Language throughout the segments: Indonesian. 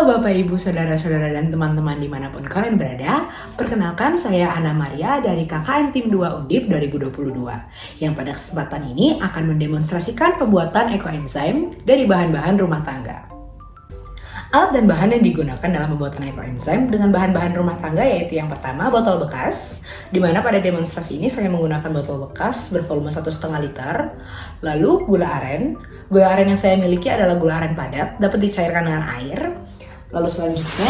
Bapak Ibu, Saudara-saudara dan teman-teman dimanapun kalian berada. Perkenalkan, saya Ana Maria dari KKN Tim 2 Undip 2022 yang pada kesempatan ini akan mendemonstrasikan pembuatan ekoenzim dari bahan-bahan rumah tangga. Alat dan bahan yang digunakan dalam pembuatan ekoenzim dengan bahan-bahan rumah tangga yaitu yang pertama botol bekas, di mana pada demonstrasi ini saya menggunakan botol bekas bervolume 1,5 liter. Lalu gula aren. Gula aren yang saya miliki adalah gula aren padat, dapat dicairkan dengan air. Lalu selanjutnya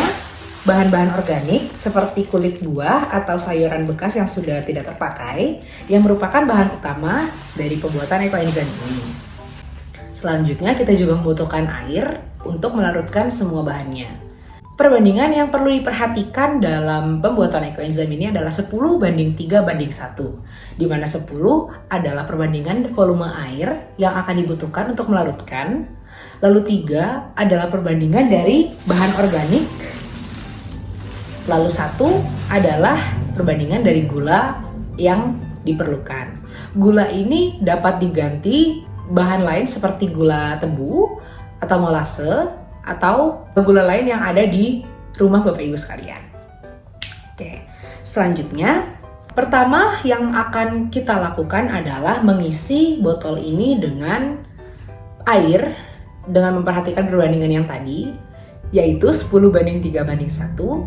bahan-bahan organik seperti kulit buah atau sayuran bekas yang sudah tidak terpakai yang merupakan bahan utama dari pembuatan ekoenzim ini. Selanjutnya kita juga membutuhkan air untuk melarutkan semua bahannya. Perbandingan yang perlu diperhatikan dalam pembuatan ekoenzim ini adalah 10:3:1, di mana 10 adalah perbandingan volume air yang akan dibutuhkan untuk melarutkan, lalu 3 adalah perbandingan dari bahan organik, lalu 1 adalah perbandingan dari gula yang diperlukan. Gula ini dapat diganti bahan lain seperti gula tebu atau molase atau gula lain yang ada di rumah Bapak Ibu sekalian. Oke, selanjutnya pertama yang akan kita lakukan adalah mengisi botol ini dengan air dengan memperhatikan perbandingan yang tadi, yaitu 10:3:1,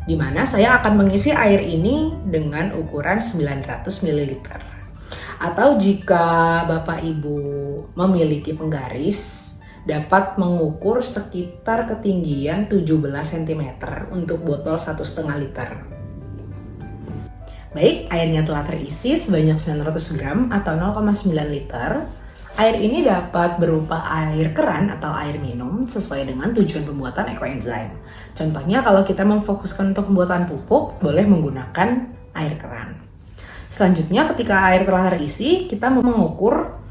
di mana saya akan mengisi air ini dengan ukuran 900 ml. Atau jika Bapak Ibu memiliki penggaris, dapat mengukur sekitar ketinggian 17 cm untuk botol 1,5 liter. Baik, airnya telah terisi sebanyak 900 gram atau 0,9 liter. Air ini dapat berupa air keran atau air minum sesuai dengan tujuan pembuatan ekoenzim. Contohnya kalau kita memfokuskan untuk pembuatan pupuk, boleh menggunakan air keran. Selanjutnya ketika air telah terisi, kita mengukur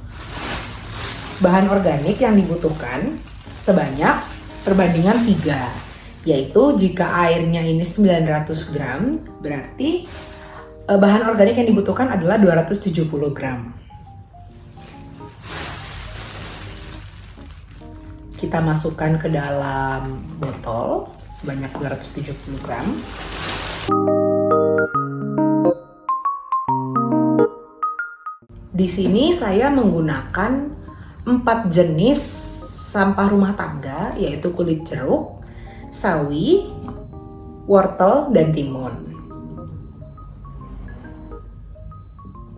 bahan organik yang dibutuhkan sebanyak perbandingan 3. Yaitu jika airnya ini 900 gram, berarti bahan organik yang dibutuhkan adalah 270 gram. Kita masukkan ke dalam botol sebanyak 270 gram. Di sini saya menggunakan 4 jenis sampah rumah tangga, yaitu kulit jeruk, sawi, wortel, dan timun.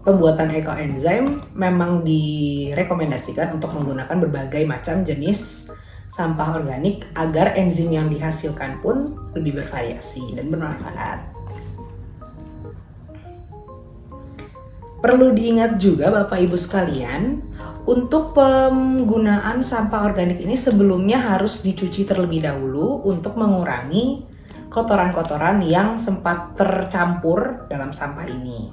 Pembuatan ekoenzim memang direkomendasikan untuk menggunakan berbagai macam jenis sampah organik agar enzim yang dihasilkan pun lebih bervariasi dan bermanfaat. Perlu diingat juga Bapak Ibu sekalian, untuk penggunaan sampah organik ini sebelumnya harus dicuci terlebih dahulu untuk mengurangi kotoran-kotoran yang sempat tercampur dalam sampah ini.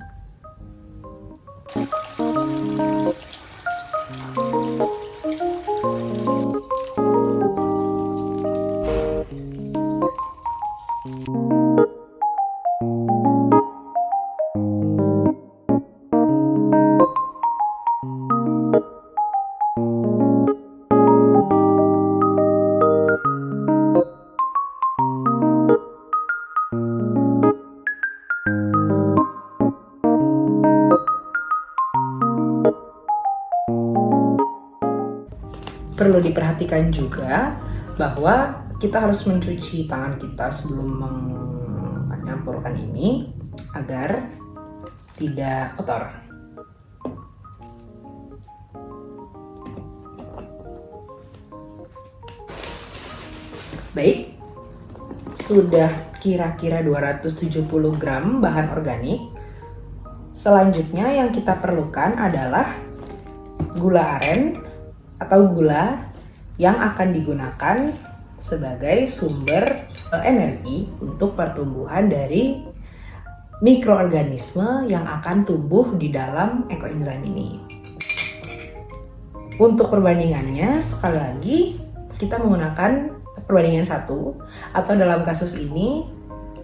Perlu diperhatikan juga bahwa kita harus mencuci tangan kita sebelum menyampurkan ini agar tidak kotor. Baik, sudah kira-kira 270 gram bahan organik. Selanjutnya yang kita perlukan adalah gula aren atau gula yang akan digunakan sebagai sumber energi untuk pertumbuhan dari mikroorganisme yang akan tumbuh di dalam ekoenzim ini. Untuk perbandingannya, sekali lagi kita menggunakan perbandingan 1, atau dalam kasus ini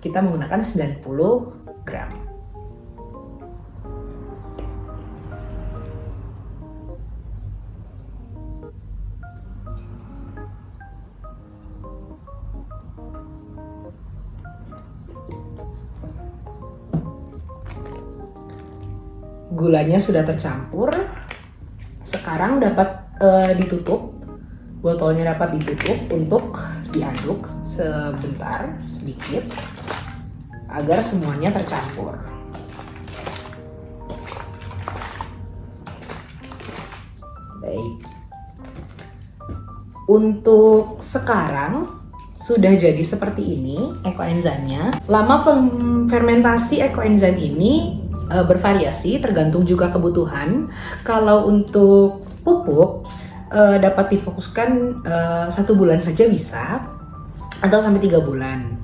kita menggunakan 90 gram. gulanya sudah tercampur. Sekarang dapat ditutup. Botolnya dapat ditutup untuk diaduk sebentar, sedikit, agar semuanya tercampur. Baik. Untuk sekarang sudah jadi seperti ini ekoenzimnya. Lama fermentasi ekoenzim ini bervariasi tergantung juga kebutuhan. Kalau untuk pupuk dapat difokuskan 1 bulan saja bisa, atau sampai 3 bulan.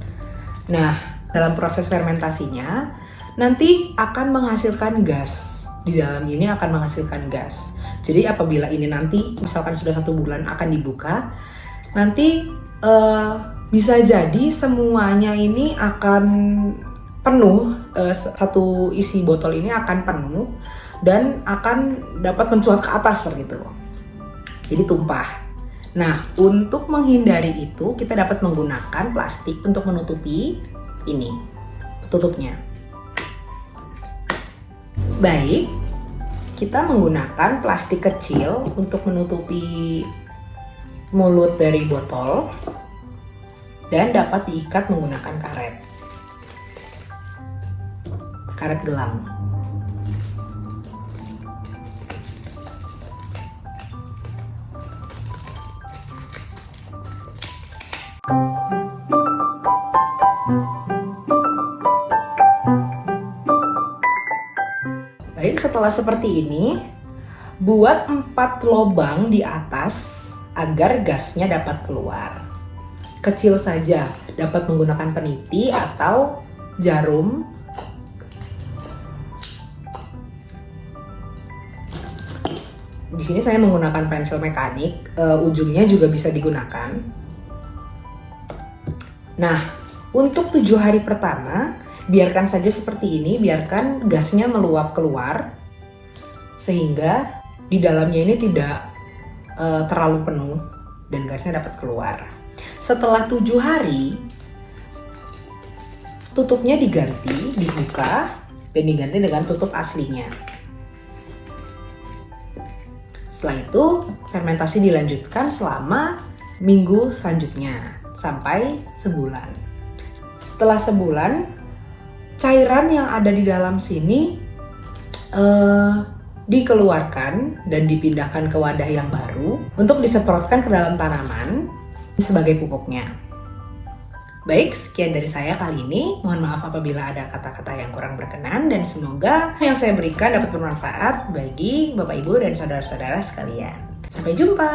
Nah, dalam proses fermentasinya nanti akan menghasilkan gas. Di dalam ini akan menghasilkan gas. Jadi apabila ini nanti misalkan sudah 1 bulan akan dibuka, nanti bisa jadi semuanya ini akan penuh, satu isi botol ini akan penuh dan akan dapat mencuat ke atas seperti itu. Jadi tumpah. Nah, untuk menghindari itu kita dapat menggunakan plastik untuk menutupi ini tutupnya. Baik. Kita menggunakan plastik kecil untuk menutupi mulut dari botol dan dapat diikat menggunakan karet gelang. Baik, setelah seperti ini, buat 4 lubang di atas agar gasnya dapat keluar. Kecil saja, dapat menggunakan peniti atau jarum. Di sini saya menggunakan pensil mekanik, ujungnya juga bisa digunakan. Nah, untuk 7 hari pertama, biarkan saja seperti ini, biarkan gasnya meluap keluar sehingga di dalamnya ini tidak terlalu penuh dan gasnya dapat keluar. Setelah 7 hari, tutupnya dibuka dan diganti dengan tutup aslinya. Setelah itu, fermentasi dilanjutkan selama minggu selanjutnya sampai sebulan. Setelah sebulan, cairan yang ada di dalam sini dikeluarkan dan dipindahkan ke wadah yang baru untuk disemprotkan ke dalam tanaman sebagai pupuknya. Baik, sekian dari saya kali ini. Mohon maaf apabila ada kata-kata yang kurang berkenan dan semoga yang saya berikan dapat bermanfaat bagi Bapak Ibu dan saudara-saudara sekalian. Sampai jumpa.